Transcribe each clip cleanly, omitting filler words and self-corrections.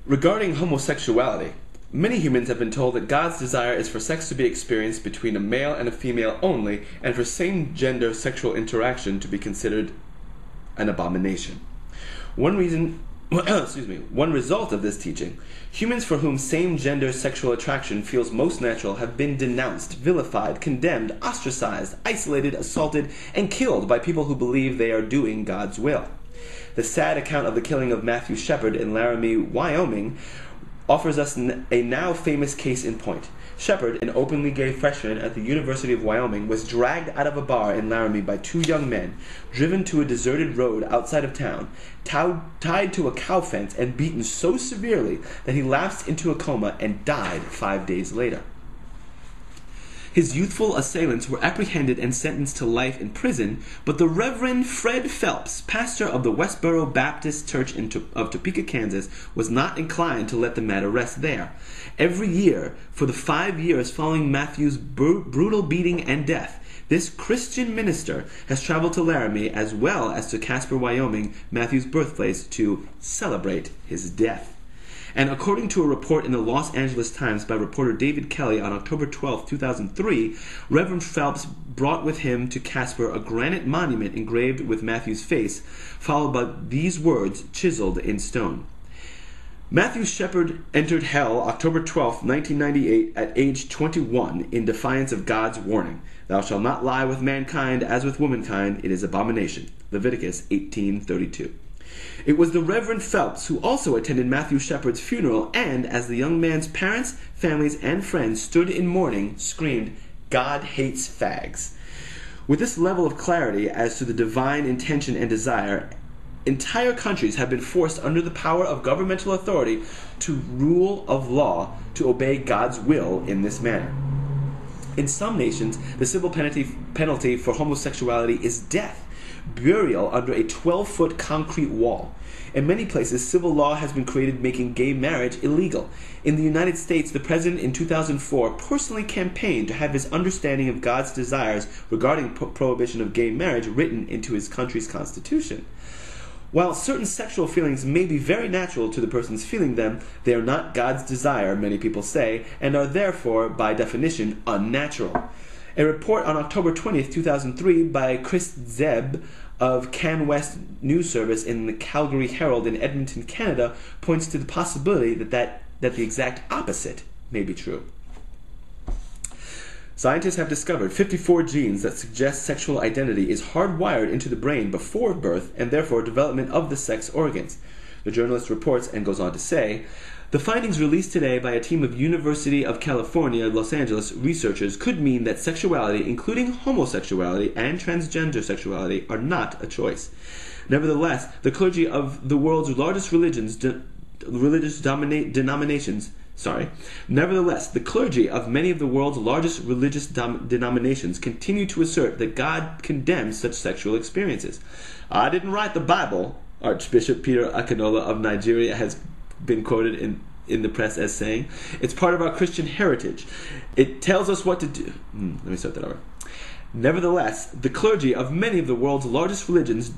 Regarding homosexuality, many humans have been told that God's desire is for sex to be experienced between a male and a female only, and for same-gender sexual interaction to be considered an abomination. One result of this teaching, humans for whom same-gender sexual attraction feels most natural have been denounced, vilified, condemned, ostracized, isolated, assaulted, and killed by people who believe they are doing God's will. The sad account of the killing of Matthew Shepard in Laramie, Wyoming, offers us a now famous case in point. Shepard, an openly gay freshman at the University of Wyoming, was dragged out of a bar in Laramie by two young men, driven to a deserted road outside of town, tied to a cow fence, and beaten so severely that he lapsed into a coma and died 5 days later. His youthful assailants were apprehended and sentenced to life in prison, but the Reverend Fred Phelps, pastor of the Westboro Baptist Church of Topeka, Kansas, was not inclined to let the matter rest there. Every year, for the 5 years following Matthew's brutal beating and death, this Christian minister has traveled to Laramie as well as to Casper, Wyoming, Matthew's birthplace, to celebrate his death. And according to a report in the Los Angeles Times by reporter David Kelly on October 12, 2003, Reverend Phelps brought with him to Casper a granite monument engraved with Matthew's face, followed by these words chiseled in stone. Matthew Shepard entered hell October 12, 1998 at age 21 in defiance of God's warning. Thou shalt not lie with mankind as with womankind, it is abomination. Leviticus 18:32. It was the Reverend Phelps who also attended Matthew Shepard's funeral and, as the young man's parents, families, and friends stood in mourning, screamed, "God hates fags." With this level of clarity as to the divine intention and desire, entire countries have been forced under the power of governmental authority to rule of law to obey God's will in this manner. In some nations, the civil penalty for homosexuality is death, burial under a 12-foot concrete wall. In many places, civil law has been created making gay marriage illegal. In the United States, the president in 2004 personally campaigned to have his understanding of God's desires regarding prohibition of gay marriage written into his country's constitution. While certain sexual feelings may be very natural to the persons feeling them, they are not God's desire, many people say, and are therefore, by definition, unnatural. A report on October 20th, 2003 by Chris Zebb of CanWest News Service in the Calgary Herald in Edmonton, Canada, points to the possibility that the exact opposite may be true. Scientists have discovered 54 genes that suggest sexual identity is hardwired into the brain before birth and therefore development of the sex organs. The journalist reports and goes on to say, the findings released today by a team of University of California, Los Angeles researchers could mean that sexuality, including homosexuality and transgender sexuality, are not a choice. Nevertheless, the clergy of the world's largest Nevertheless, the clergy of many of the world's largest religious denominations continue to assert that God condemns such sexual experiences. I didn't write the Bible, Archbishop Peter Akinola of Nigeria has been quoted in the press as saying. It's part of our Christian heritage. It tells us what to do. Let me start that over. Nevertheless, the clergy of many of the world's largest religious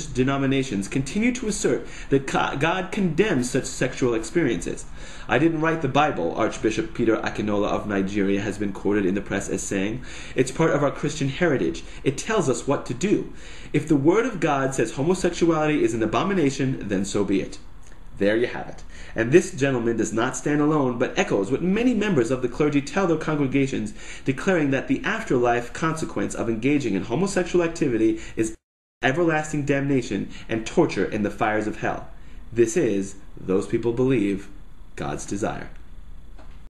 denominations continue to assert that God condemns such sexual experiences. I didn't write the Bible, Archbishop Peter Akinola of Nigeria has been quoted in the press as saying. It's part of our Christian heritage. It tells us what to do. If the Word of God says homosexuality is an abomination, then so be it. There you have it. And this gentleman does not stand alone, but echoes what many members of the clergy tell their congregations, declaring that the afterlife consequence of engaging in homosexual activity is everlasting damnation and torture in the fires of hell. This is, those people believe, God's desire.